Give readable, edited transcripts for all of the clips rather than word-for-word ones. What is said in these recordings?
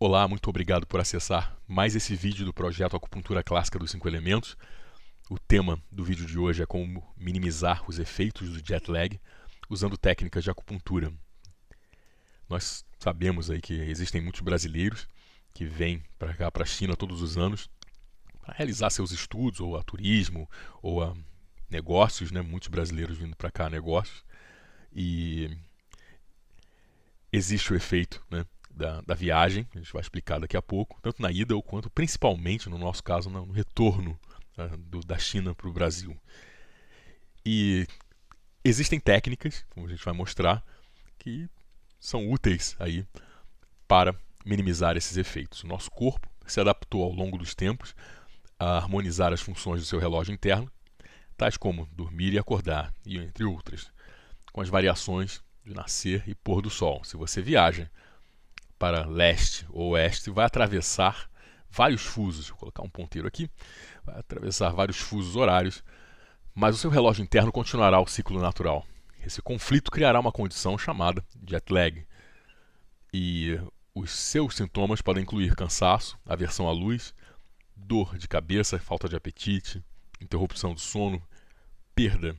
Olá, muito obrigado por acessar mais esse vídeo do projeto Acupuntura Clássica dos 5 Elementos. O tema do vídeo de hoje é como minimizar os efeitos do jet lag usando técnicas de acupuntura. Nós sabemos aí que existem muitos brasileiros que vêm para cá, para a China todos os anos para realizar seus estudos, ou a turismo, ou a negócios, né? Muitos brasileiros vindo para cá a negócios. E existe o efeito, né, da viagem, a gente vai explicar daqui a pouco, tanto na ida ou quanto, principalmente no nosso caso, no retorno da China para o Brasil. E existem técnicas, como a gente vai mostrar, que são úteis aí para minimizar esses efeitos. O nosso corpo se adaptou ao longo dos tempos a harmonizar as funções do seu relógio interno, tais como dormir e acordar, e entre outras, com as variações de nascer e pôr do sol. Se você viaja para leste ou oeste, vai atravessar vários fusos. Vou colocar um ponteiro aqui. Vai atravessar vários fusos horários, mas o seu relógio interno continuará o ciclo natural. Esse conflito criará uma condição chamada jet lag. E os seus sintomas podem incluir cansaço, aversão à luz, dor de cabeça, falta de apetite, interrupção do sono, perda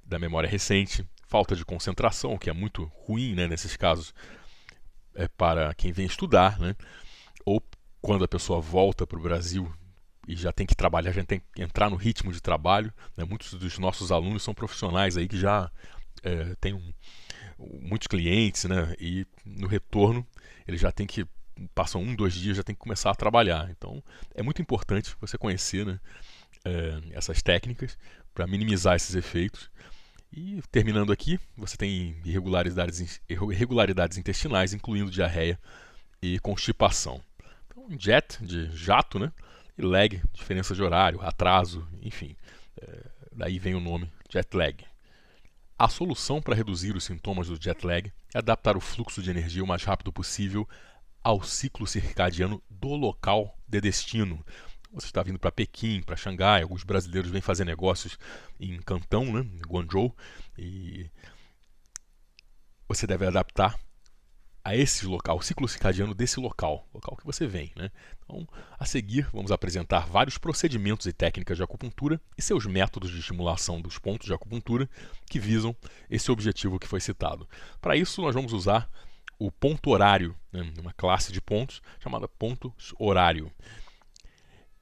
da memória recente, falta de concentração, o que é muito ruim, né, nesses casos, para quem vem estudar, né? Ou quando a pessoa volta para o Brasil e já tem que trabalhar, já tem que entrar no ritmo de trabalho, né? Muitos dos nossos alunos são profissionais aí que já têm muitos clientes, né? E no retorno eles já têm que, passam 1, 2 dias, já tem que começar a trabalhar. Então é muito importante você conhecer, né, essas técnicas para minimizar esses efeitos. E terminando aqui, você tem irregularidades intestinais, incluindo diarreia e constipação. Então, jet, de jato, né? E lag, diferença de horário, atraso, enfim. Daí vem o nome jet lag. A solução para reduzir os sintomas do jet lag é adaptar o fluxo de energia o mais rápido possível ao ciclo circadiano do local de destino. Você está vindo para Pequim, para Xangai, alguns brasileiros vêm fazer negócios em Cantão, né, em Guangzhou, e você deve adaptar a esse local, o ciclo circadiano desse local que você vem, né? Então, a seguir, vamos apresentar vários procedimentos e técnicas de acupuntura e seus métodos de estimulação dos pontos de acupuntura que visam esse objetivo que foi citado. Para isso, nós vamos usar o ponto horário, né, uma classe de pontos chamada pontos horário.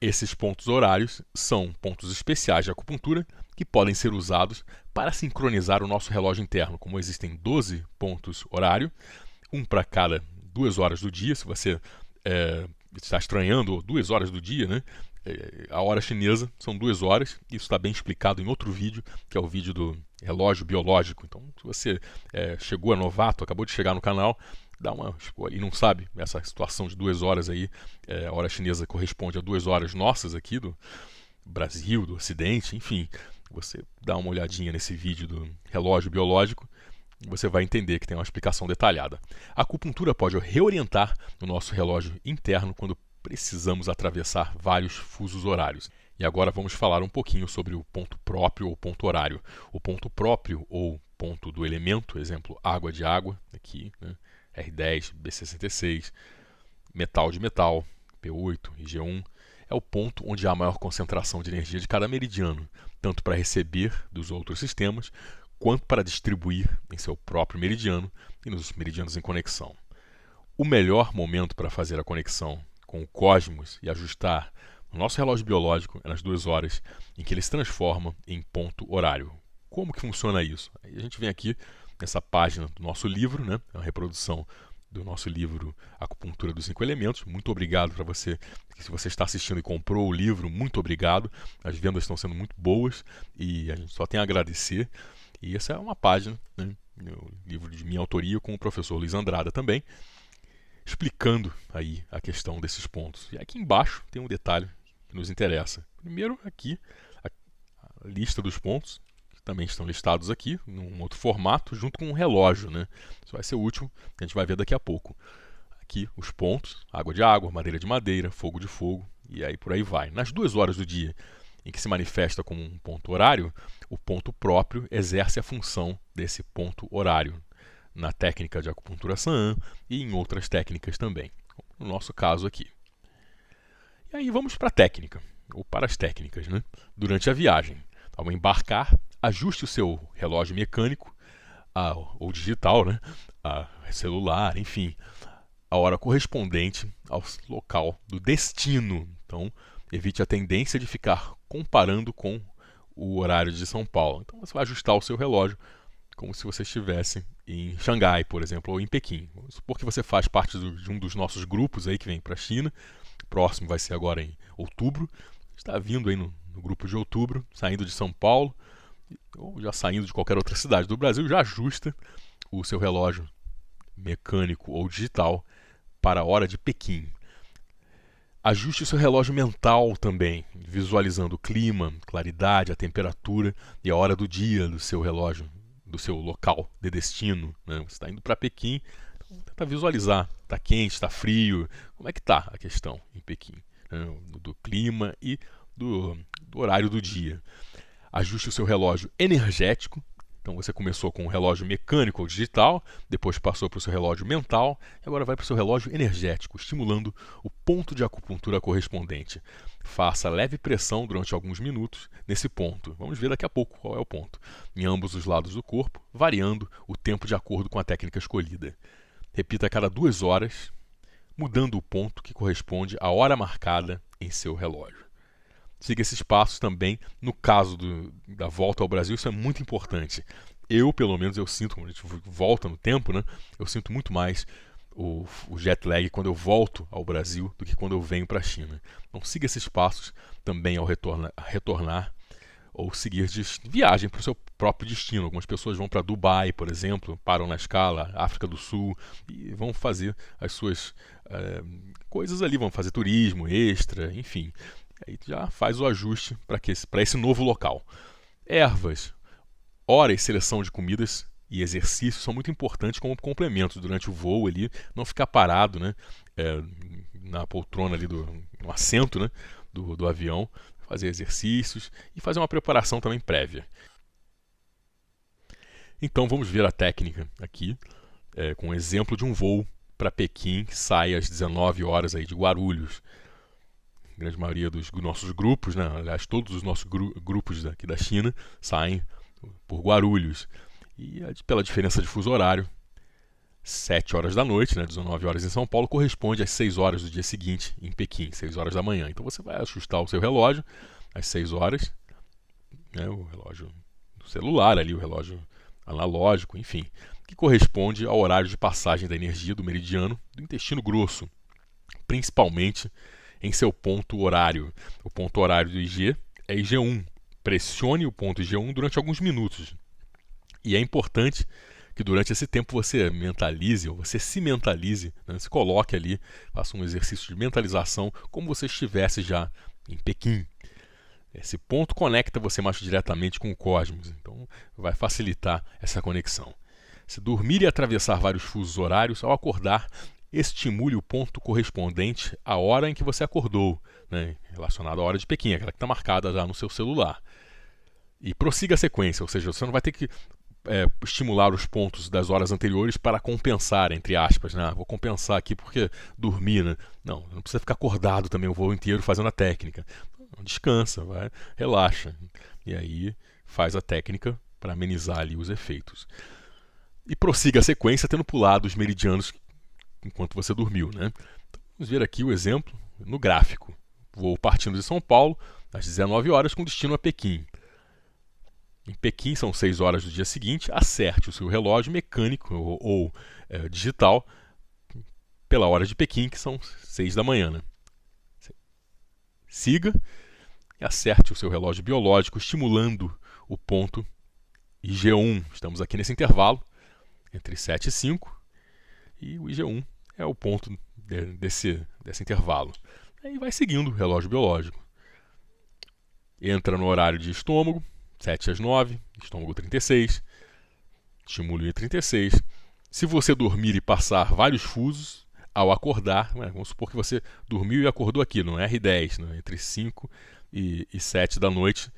Esses pontos horários são pontos especiais de acupuntura que podem ser usados para sincronizar o nosso relógio interno. Como existem 12 pontos horário, um para cada 2 horas do dia, se você está estranhando 2 horas do dia, né? A hora chinesa são 2 horas, isso está bem explicado em outro vídeo, que é o vídeo do relógio biológico. Então, se você chegou a novato, acabou de chegar no canal, e não sabe essa situação de 2 horas aí, a hora chinesa corresponde a 2 horas nossas aqui do Brasil, do Ocidente, enfim, você dá uma olhadinha nesse vídeo do relógio biológico, você vai entender que tem uma explicação detalhada. A acupuntura pode reorientar o nosso relógio interno quando precisamos atravessar vários fusos horários. E agora vamos falar um pouquinho sobre o ponto próprio ou ponto horário. O ponto próprio ou ponto do elemento, exemplo, água de água, aqui, né? R10, B66, metal de metal, P8 e G1, é o ponto onde há a maior concentração de energia de cada meridiano, tanto para receber dos outros sistemas, quanto para distribuir em seu próprio meridiano e nos meridianos em conexão. O melhor momento para fazer a conexão com o cosmos e ajustar o nosso relógio biológico é nas 2 horas em que ele se transforma em ponto horário. Como que funciona isso? Aí a gente vem aqui nessa página do nosso livro, né? É uma reprodução do nosso livro Acupuntura dos 5 Elementos. Muito obrigado para você, se você está assistindo e comprou o livro, muito obrigado. As vendas estão sendo muito boas e a gente só tem a agradecer. E essa é uma página, né? Meu livro de minha autoria com o professor Luiz Andrada também, explicando aí a questão desses pontos. E aqui embaixo tem um detalhe que nos interessa. Primeiro aqui a lista dos pontos, também estão listados aqui, num outro formato, junto com um relógio, né? Isso vai ser útil, a gente vai ver daqui a pouco. Aqui os pontos, água de água, madeira de madeira, fogo de fogo, e aí por aí vai. Nas 2 horas do dia em que se manifesta como um ponto horário, o ponto próprio exerce a função desse ponto horário, na técnica de acupuntura San e em outras técnicas também. no nosso caso aqui. E aí vamos para a técnica, ou para as técnicas, né? Durante a viagem. Ao embarcar, ajuste o seu relógio mecânico, ou digital, né? Celular, enfim, a hora correspondente ao local do destino. Então, evite a tendência de ficar comparando com o horário de São Paulo. Então, você vai ajustar o seu relógio como se você estivesse em Xangai, por exemplo, ou em Pequim. Vamos supor que você faz parte de um dos nossos grupos aí que vem para a China. O próximo vai ser agora em outubro. Está vindo aí no grupo de outubro, saindo de São Paulo, ou já saindo de qualquer outra cidade do Brasil, já ajusta o seu relógio mecânico ou digital para a hora de Pequim. Ajuste o seu relógio mental também, visualizando o clima, claridade, a temperatura e a hora do dia do seu relógio, do seu local de destino, né? Você está indo para Pequim, então tenta visualizar. Está quente, está frio, como é que está a questão em Pequim, né? Do clima e do horário do dia. Ajuste o seu relógio energético. Então você começou com o relógio mecânico ou digital, depois passou para o seu relógio mental e agora vai para o seu relógio energético, estimulando o ponto de acupuntura correspondente. Faça leve pressão durante alguns minutos nesse ponto. Vamos ver daqui a pouco qual é o ponto. Em ambos os lados do corpo, variando o tempo de acordo com a técnica escolhida. Repita a cada 2 horas, mudando o ponto que corresponde à hora marcada em seu relógio. Siga esses passos também no caso da volta ao Brasil, isso é muito importante. Eu, pelo menos, eu sinto, quando a gente volta no tempo, né, eu sinto muito mais o jet lag quando eu volto ao Brasil do que quando eu venho para a China. Então siga esses passos também ao retornar ou seguir viagem para o seu próprio destino. Algumas pessoas vão para Dubai, por exemplo, param na escala, África do Sul, e vão fazer as suas coisas ali, vão fazer turismo extra, enfim. Aí já faz o ajuste para esse novo local. Ervas, hora e seleção de comidas e exercícios são muito importantes como complementos durante o voo ali, não ficar parado, né, na poltrona ali no assento, né, do avião, fazer exercícios e fazer uma preparação também prévia. Então vamos ver a técnica aqui, com um exemplo de um voo para Pequim que sai às 19 horas aí de Guarulhos. A grande maioria dos nossos grupos, né? Aliás, todos os nossos grupos daqui da China saem por Guarulhos. E pela diferença de fuso horário, 7 horas da noite, né? 19 horas em São Paulo, corresponde às 6 horas do dia seguinte em Pequim, 6 horas da manhã. Então você vai ajustar o seu relógio às 6 horas, né? O relógio do celular ali, o relógio analógico, enfim, que corresponde ao horário de passagem da energia do meridiano do intestino grosso, principalmente em seu ponto horário. O ponto horário do IG é IG1. Pressione o ponto IG1 durante alguns minutos. E é importante que durante esse tempo você mentalize, ou você se mentalize, né? Se coloque ali, faça um exercício de mentalização como você estivesse já em Pequim. Esse ponto conecta você mais diretamente com o cosmos, então vai facilitar essa conexão. Se dormir e atravessar vários fusos horários, ao acordar, estimule o ponto correspondente à hora em que você acordou, né, relacionado à hora de Pequim, aquela que está marcada já no seu celular. E prossiga a sequência, ou seja, você não vai ter que estimular os pontos das horas anteriores para compensar, entre aspas, né? Vou compensar aqui porque dormi, né? Não precisa ficar acordado também o voo inteiro fazendo a técnica. Descansa, vai, relaxa. E aí faz a técnica para amenizar ali os efeitos. E prossiga a sequência tendo pulado os meridianos enquanto você dormiu, né? Então, vamos ver aqui o exemplo no gráfico. Voo partindo de São Paulo às 19 horas com destino a Pequim. Em Pequim são 6 horas do dia seguinte. Acerte o seu relógio mecânico ou digital pela hora de Pequim, que são 6 da manhã, né? Siga e acerte o seu relógio biológico, estimulando o ponto IG1. Estamos aqui nesse intervalo entre 7 e 5 e o IG1 é o ponto desse intervalo. Aí vai seguindo o relógio biológico. Entra no horário de estômago, 7 às 9, estômago 36, estimule 36. Se você dormir e passar vários fusos, ao acordar, né, vamos supor que você dormiu e acordou aqui no R10, né, entre 5 e 7 da noite,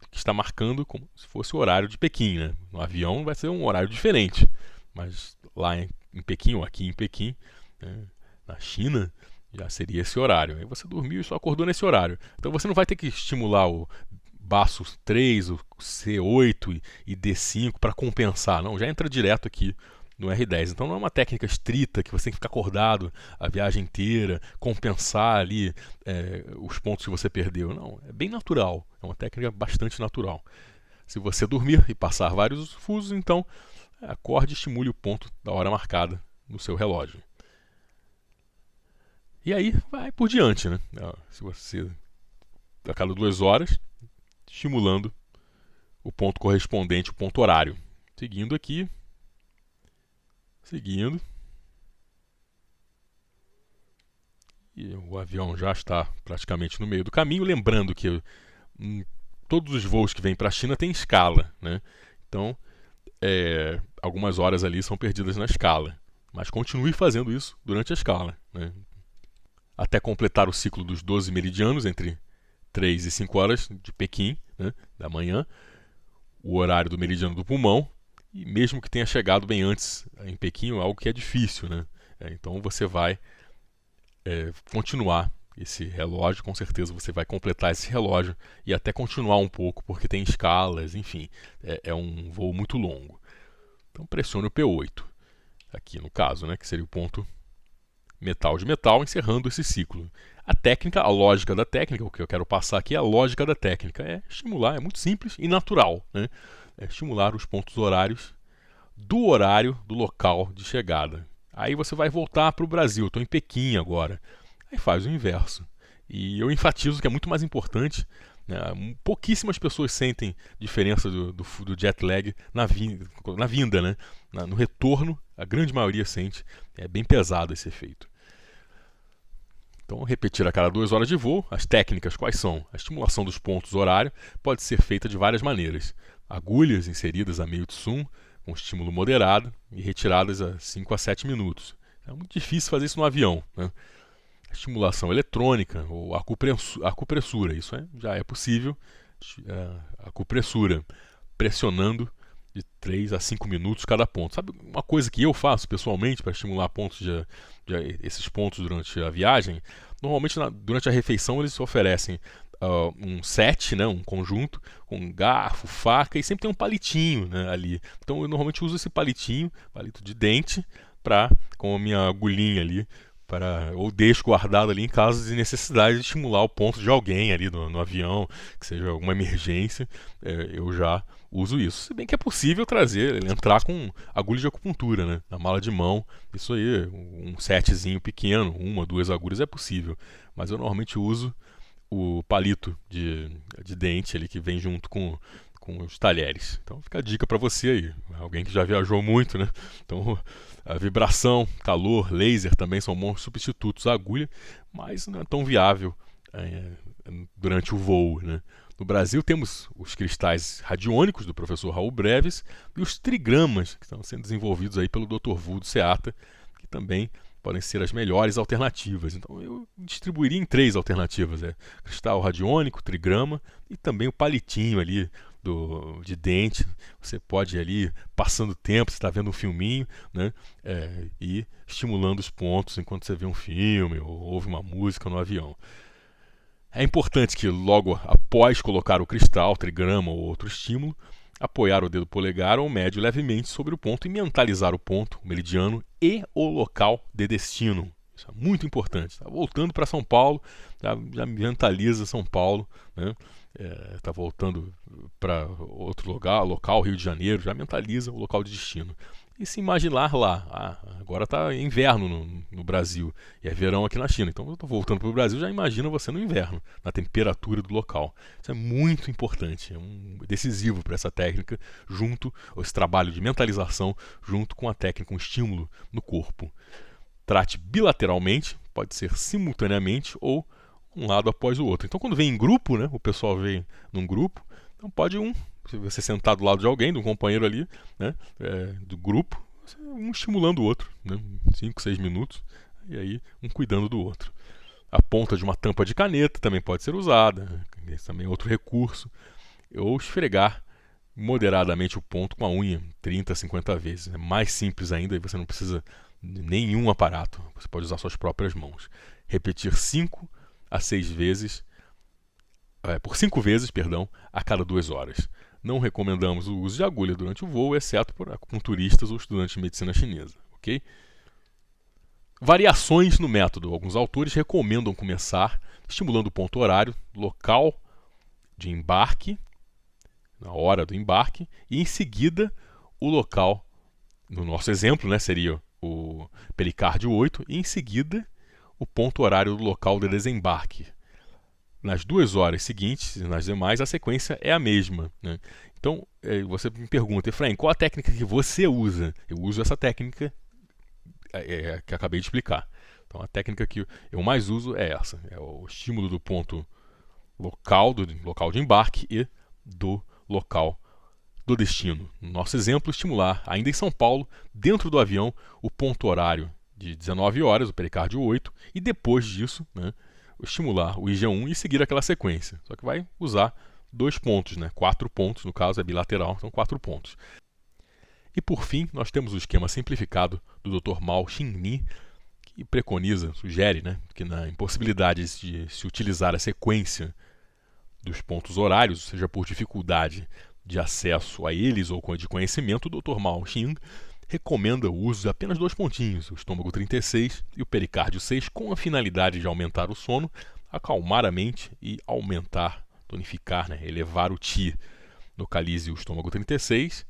que está marcando como se fosse o horário de Pequim, né? No avião vai ser um horário diferente, mas lá em Pequim ou aqui em Pequim, né, na China, Já seria esse horário. Aí você dormiu e só acordou nesse horário. Então você não vai ter que estimular o baço 3, o C8 e D5 para compensar. Não, já entra direto aqui no R10. Então não é uma técnica estrita que você tem que ficar acordado a viagem inteira, compensar ali os pontos que você perdeu. Não, é bem natural. É uma técnica bastante natural. Se você dormir e passar vários fusos, então acorde e estimule o ponto da hora marcada no seu relógio. E aí vai por diante, né? Se você, a cada 2 horas, estimulando o ponto correspondente, o ponto horário. Seguindo aqui. Seguindo. E o avião já está praticamente no meio do caminho. Lembrando que todos os voos que vêm para a China têm escala, né? Então, algumas horas ali são perdidas na escala. Mas continue fazendo isso durante a escala, né? Até completar o ciclo dos 12 meridianos entre 3 e 5 horas de Pequim, né, da manhã, o horário do meridiano do pulmão, e mesmo que tenha chegado bem antes em Pequim, é algo que é difícil, né? Então você vai continuar esse relógio, com certeza você vai completar esse relógio e até continuar um pouco, porque tem escalas, enfim, é um voo muito longo. Então pressione o P8, aqui no caso, né, que seria o ponto metal de metal, encerrando esse ciclo. A técnica, a lógica da técnica, o que eu quero passar aqui é a lógica da técnica. É estimular, é muito simples e natural, né? É estimular os pontos horários do horário do local de chegada. Aí você vai voltar para o Brasil, estou em Pequim agora. Aí faz o inverso. E eu enfatizo que é muito mais importante, né? Pouquíssimas pessoas sentem diferença do jet lag na vinda, né? No retorno, a grande maioria sente. É bem pesado esse efeito. Então, repetir a cada 2 horas de voo. As técnicas quais são? A estimulação dos pontos horário pode ser feita de várias maneiras. Agulhas inseridas a meio de sum, com estímulo moderado, e retiradas a 5 a 7 minutos. É muito difícil fazer isso no avião, né? A estimulação eletrônica ou acupressura, isso já é possível. A acupressura, pressionando de 3 a 5 minutos cada ponto. Sabe uma coisa que eu faço pessoalmente para estimular esses pontos durante a viagem? Normalmente durante a refeição eles oferecem um set, né, um conjunto com garfo, faca e sempre tem um palitinho, né, ali. Então eu normalmente uso esse palito de dente, com a minha agulhinha ali, ou deixo guardado ali em caso de necessidade de estimular o ponto de alguém ali no avião, que seja alguma emergência, eu já uso isso. Se bem que é possível entrar com agulha de acupuntura, né, na mala de mão, isso aí, um setzinho pequeno, 1 ou 2 agulhas é possível, mas eu normalmente uso o palito de dente ali que vem junto com os talheres. Então fica a dica para você aí, alguém que já viajou muito, né? Então a vibração, calor, laser também são bons substitutos à agulha, mas não é tão viável durante o voo, né? No Brasil temos os cristais radiônicos do professor Raul Breves e os trigramas que estão sendo desenvolvidos aí pelo Dr. Vuldo Seata, que também podem ser as melhores alternativas. Então eu distribuiria em 3 alternativas: cristal radiônico, trigrama e também o palitinho ali de dente. Você pode ir ali passando tempo, você está vendo um filminho, né, e estimulando os pontos enquanto você vê um filme ou ouve uma música no avião. É importante que logo após colocar o cristal, trigrama ou outro estímulo, apoiar o dedo polegar ou médio levemente sobre o ponto e mentalizar o ponto, o meridiano e o local de destino. Isso é muito importante. Tá voltando para São Paulo, já mentaliza São Paulo, né? Tá voltando para outro local, Rio de Janeiro, já mentaliza o local de destino. E se imaginar lá, agora está inverno no Brasil e é verão aqui na China, então eu estou voltando para o Brasil, já imagina você no inverno, na temperatura do local. Isso é muito importante, é decisivo para essa técnica, esse trabalho de mentalização, junto com a técnica, um estímulo no corpo. Trate bilateralmente, pode ser simultaneamente ou um lado após o outro. Então quando vem em grupo, né, o pessoal vem num grupo, então pode se você sentar do lado de alguém, de um companheiro ali, né, do grupo, um estimulando o outro, né, 5, 6 minutos, e aí um cuidando do outro. A ponta de uma tampa de caneta também pode ser usada, esse também é outro recurso. Ou esfregar moderadamente o ponto com a unha, 30, 50 vezes. É mais simples ainda, e você não precisa nenhum aparato, você pode usar suas próprias mãos. Repetir 5 a 6 vezes, por 5 vezes, perdão, a cada 2 horas. Não recomendamos o uso de agulha durante o voo, exceto por acupunturistas ou estudantes de medicina chinesa, ok? Variações no método. Alguns autores recomendam começar estimulando o ponto horário, local de embarque, na hora do embarque, e em seguida o local, no nosso exemplo, né, seria o pericárdio 8, e em seguida o ponto horário do local de desembarque. Nas 2 horas seguintes e nas demais, a sequência é a mesma, né? Então, você me pergunta, Efraim, qual a técnica que você usa? Eu uso essa técnica que acabei de explicar. Então, a técnica que eu mais uso é essa. É o estímulo do ponto local, do local de embarque e do local do destino. No nosso exemplo, estimular, ainda em São Paulo, dentro do avião, o ponto horário de 19 horas, o pericárdio 8, e depois disso, né, estimular o IG1 e seguir aquela sequência. Só que vai usar 2 pontos, né? 4 pontos, no caso é bilateral, então 4 pontos. E por fim, nós temos o esquema simplificado do Dr. Mao Xin-ni, que preconiza, sugere, né, que na impossibilidade de se utilizar a sequência dos pontos horários, seja por dificuldade de acesso a eles ou de conhecimento, o Dr. Mao Xin recomenda o uso de apenas 2 pontinhos, o estômago 36 e o pericárdio 6, com a finalidade de aumentar o sono, acalmar a mente e aumentar, tonificar, né, elevar o Qi. Localize o estômago 36,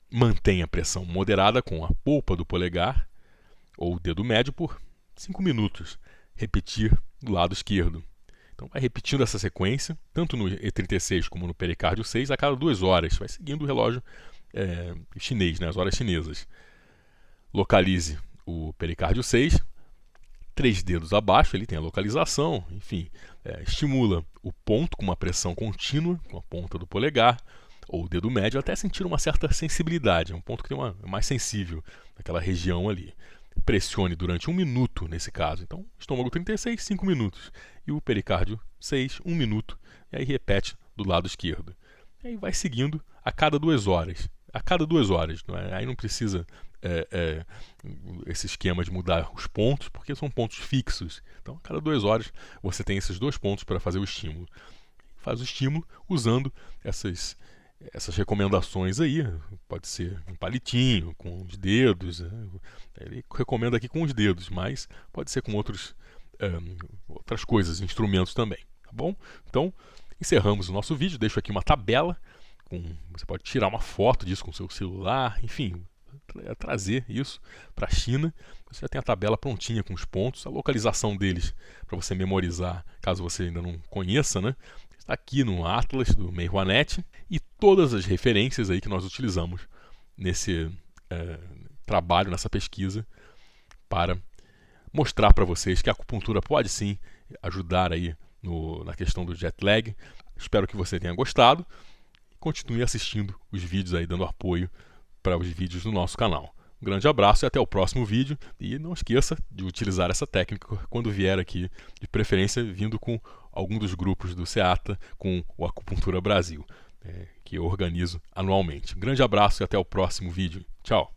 mantenha a pressão moderada com a polpa do polegar ou o dedo médio por 5 minutos. Repetir do lado esquerdo. Então vai repetindo essa sequência, tanto no E36 como no pericárdio 6, a cada 2 horas. Vai seguindo o relógio chinês, né, as horas chinesas. Localize o pericárdio 6, 3 dedos abaixo, ele tem a localização, enfim, estimula o ponto com uma pressão contínua, com a ponta do polegar, ou o dedo médio, até sentir uma certa sensibilidade, é um ponto que tem é mais sensível naquela região ali. Pressione durante 1 minuto nesse caso, então estômago 36, 5 minutos, e o pericárdio 6, 1 minuto, e aí repete do lado esquerdo. E aí vai seguindo a cada 2 horas. A cada 2 horas. Aí não precisa esse esquema de mudar os pontos, porque são pontos fixos. Então, a cada 2 horas você tem esses 2 pontos para fazer o estímulo. Faz o estímulo usando essas recomendações aí. Pode ser um palitinho, com os dedos. Ele recomenda aqui com os dedos, mas pode ser com outras coisas, instrumentos também. Tá bom? Então, encerramos o nosso vídeo. Deixo aqui uma tabela. Você pode tirar uma foto disso com o seu celular, enfim, trazer isso para a China. Você já tem a tabela prontinha com os pontos, a localização deles para você memorizar, caso você ainda não conheça, né? Está aqui no Atlas do Meihuanet, e todas as referências aí que nós utilizamos nesse trabalho, nessa pesquisa, para mostrar para vocês que a acupuntura pode sim ajudar aí na questão do jet lag. Espero que você tenha gostado. Continue assistindo os vídeos aí, dando apoio para os vídeos do nosso canal. Um grande abraço e até o próximo vídeo. E não esqueça de utilizar essa técnica quando vier aqui, de preferência vindo com algum dos grupos do SEATA, com o Acupuntura Brasil, que eu organizo anualmente. Um grande abraço e até o próximo vídeo. Tchau!